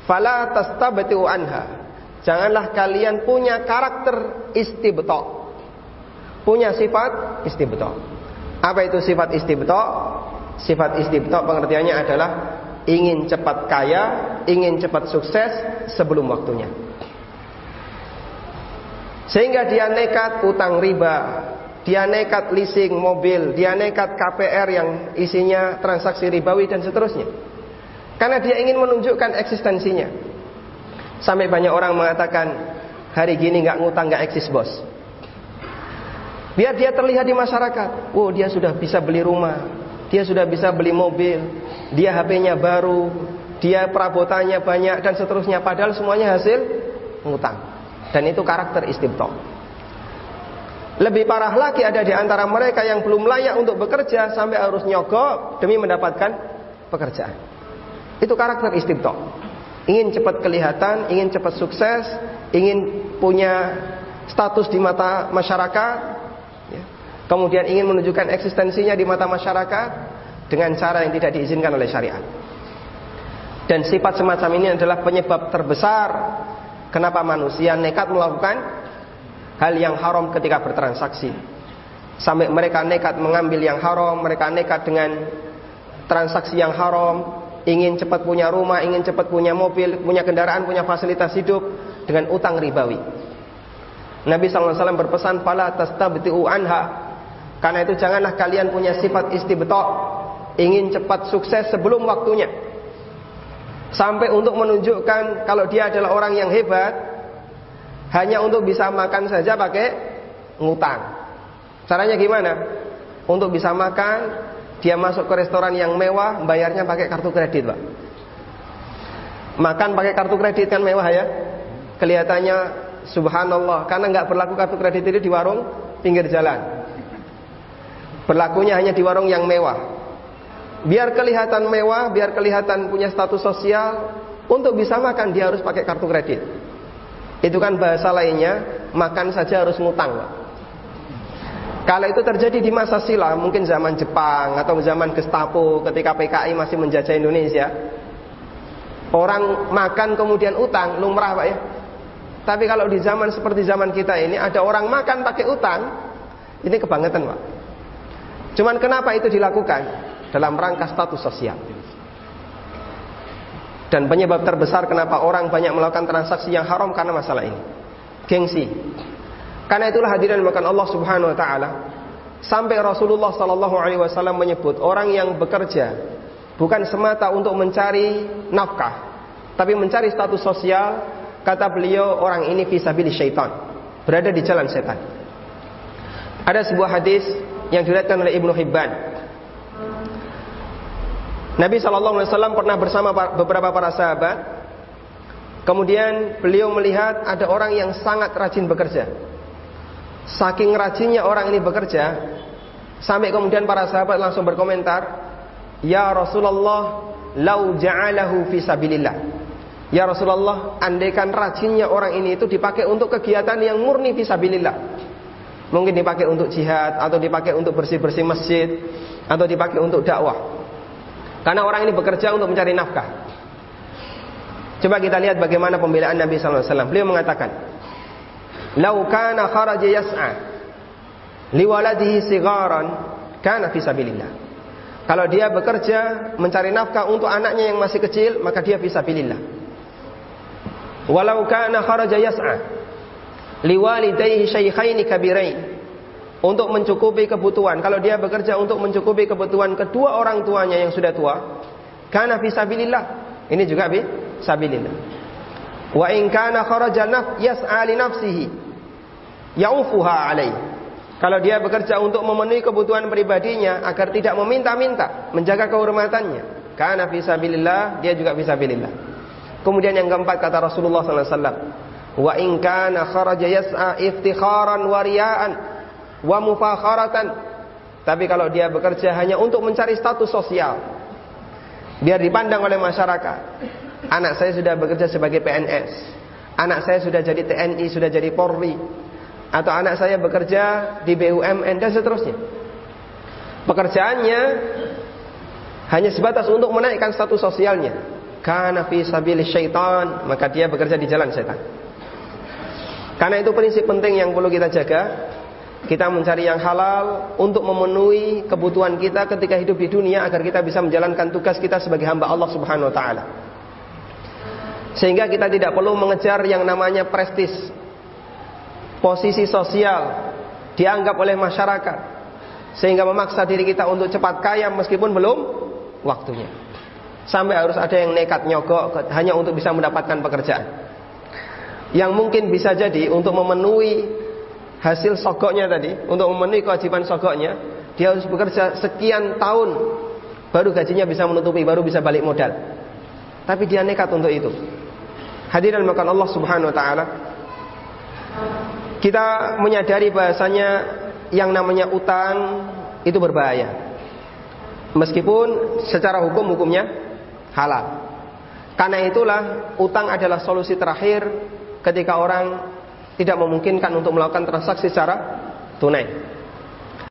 Fala tastabtiu anha. Janganlah kalian punya karakter istibta. Punya sifat istibta. Apa itu sifat istibta? Sifat istibta pengertiannya adalah ingin cepat kaya, ingin cepat sukses sebelum waktunya. Sehingga dia nekat utang riba, dia nekat leasing mobil, dia nekat KPR yang isinya transaksi ribawi dan seterusnya. Karena dia ingin menunjukkan eksistensinya. Sampai banyak orang mengatakan, hari gini gak ngutang gak eksis bos. Biar dia terlihat di masyarakat. Oh, dia sudah bisa beli rumah, dia sudah bisa beli mobil, dia HP-nya baru, dia perabotannya banyak dan seterusnya. Padahal semuanya hasil ngutang. Dan itu karakter istibta. Lebih parah lagi ada di antara mereka yang belum layak untuk bekerja sampai harus nyogok demi mendapatkan pekerjaan. Itu karakter istibta. Ingin cepat kelihatan, ingin cepat sukses, ingin punya status di mata masyarakat, ya. Kemudian ingin menunjukkan eksistensinya di mata masyarakat dengan cara yang tidak diizinkan oleh syariat. Dan sifat semacam ini adalah penyebab terbesar kenapa manusia nekat melakukan hal yang haram ketika bertransaksi. Sampai mereka nekat mengambil yang haram, mereka nekat dengan transaksi yang haram, ingin cepat punya rumah, ingin cepat punya mobil, punya kendaraan, punya fasilitas hidup dengan utang ribawi. Nabi SAW berpesan, fala tastabtiu anha. Karena itu janganlah kalian punya sifat istibta, ingin cepat sukses sebelum waktunya. Sampai untuk menunjukkan kalau dia adalah orang yang hebat, hanya untuk bisa makan saja pakai ngutang. Caranya gimana? Untuk bisa makan, dia masuk ke restoran yang mewah, bayarnya pakai kartu kredit, Pak. Makan pakai kartu kredit kan mewah ya. Kelihatannya subhanallah, karena nggak berlaku kartu kredit itu di warung pinggir jalan. Berlakunya hanya di warung yang mewah. Biar kelihatan mewah, biar kelihatan punya status sosial, untuk bisa makan dia harus pakai kartu kredit. Itu kan bahasa lainnya, makan saja harus ngutang, Pak. Kalau itu terjadi di masa silam, mungkin zaman Jepang atau zaman Gestapo ketika PKI masih menjajah Indonesia, orang makan kemudian utang, lumrah Pak ya. Tapi kalau di zaman seperti zaman kita ini, ada orang makan pakai utang, ini kebangetan Pak. Cuman kenapa itu dilakukan? Dalam rangka status sosial. Dan penyebab terbesar kenapa orang banyak melakukan transaksi yang haram karena masalah ini, gengsi. Karena itulah hadirin makan Allah Subhanahu wa taala, sampai Rasulullah sallallahu alaihi wasallam menyebut orang yang bekerja bukan semata untuk mencari nafkah, tapi mencari status sosial, kata beliau orang ini fisabilis syaitan, berada di jalan setan. Ada sebuah hadis yang diriwayatkan oleh Ibnu Hibban. Nabi sallallahu alaihi wasallam pernah bersama beberapa para sahabat. Kemudian beliau melihat ada orang yang sangat rajin bekerja. Saking rajinnya orang ini bekerja, sampai kemudian para sahabat langsung berkomentar, ya Rasulullah, lau ja'alahu fi sabilillah. Ya Rasulullah, andaikan rajinnya orang ini itu dipakai untuk kegiatan yang murni fi sabilillah. Mungkin dipakai untuk jihad, atau dipakai untuk bersih-bersih masjid, atau dipakai untuk dakwah. Karena orang ini bekerja untuk mencari nafkah. Coba kita lihat bagaimana pembelaan Nabi SAW. Beliau mengatakan, lau kana kharaja yas'a liwaladihi sigaran kana fi sabilillah. Kalau dia bekerja mencari nafkah untuk anaknya yang masih kecil, maka dia fi sabilillah. Walau kana kharaja yas'a liwalidayhi syaikhaini kabirain, untuk mencukupi kebutuhan. Kalau dia bekerja untuk mencukupi kebutuhan kedua orang tuanya yang sudah tua, kana fi sabilillah. Ini juga fi sabilillah. Wa in kana kharaja yas'a li nafsihi ya'ufuha alaih. Kalau dia bekerja untuk memenuhi kebutuhan pribadinya agar tidak meminta-minta, menjaga kehormatannya, kana fi sabilillah, dia juga fi sabilillah. Kemudian yang keempat kata Rasulullah sallallahu alaihi wasallam, wa in kana kharaja yas'a iftikharan wa riya'an wa mufakharatan. Tapi kalau dia bekerja hanya untuk mencari status sosial, biar dipandang oleh masyarakat, anak saya sudah bekerja sebagai PNS, anak saya sudah jadi TNI, sudah jadi Polri, atau anak saya bekerja di BUMN dan seterusnya. Pekerjaannya hanya sebatas untuk menaikkan status sosialnya. kana fi sabilis syaitan, maka dia bekerja di jalan setan. Karena itu prinsip penting yang perlu kita jaga. Kita mencari yang halal untuk memenuhi kebutuhan kita ketika hidup di dunia, agar kita bisa menjalankan tugas kita sebagai hamba Allah Subhanahu wa taala. Sehingga kita tidak perlu mengejar yang namanya prestis, posisi sosial, dianggap oleh masyarakat, sehingga memaksa diri kita untuk cepat kaya meskipun belum waktunya. Sampai harus ada yang nekat nyogok hanya untuk bisa mendapatkan pekerjaan, yang mungkin bisa jadi untuk memenuhi hasil sogoknya tadi, untuk memenuhi kewajiban sogoknya, dia harus bekerja sekian tahun baru gajinya bisa menutupi, baru bisa balik modal. Tapi dia nekat untuk itu. Hadirin makan Allah Subhanahu wa taala, kita menyadari bahasanya yang namanya utang itu berbahaya. Meskipun secara hukumnya halal. Karena itulah utang adalah solusi terakhir ketika orang tidak memungkinkan untuk melakukan transaksi secara tunai.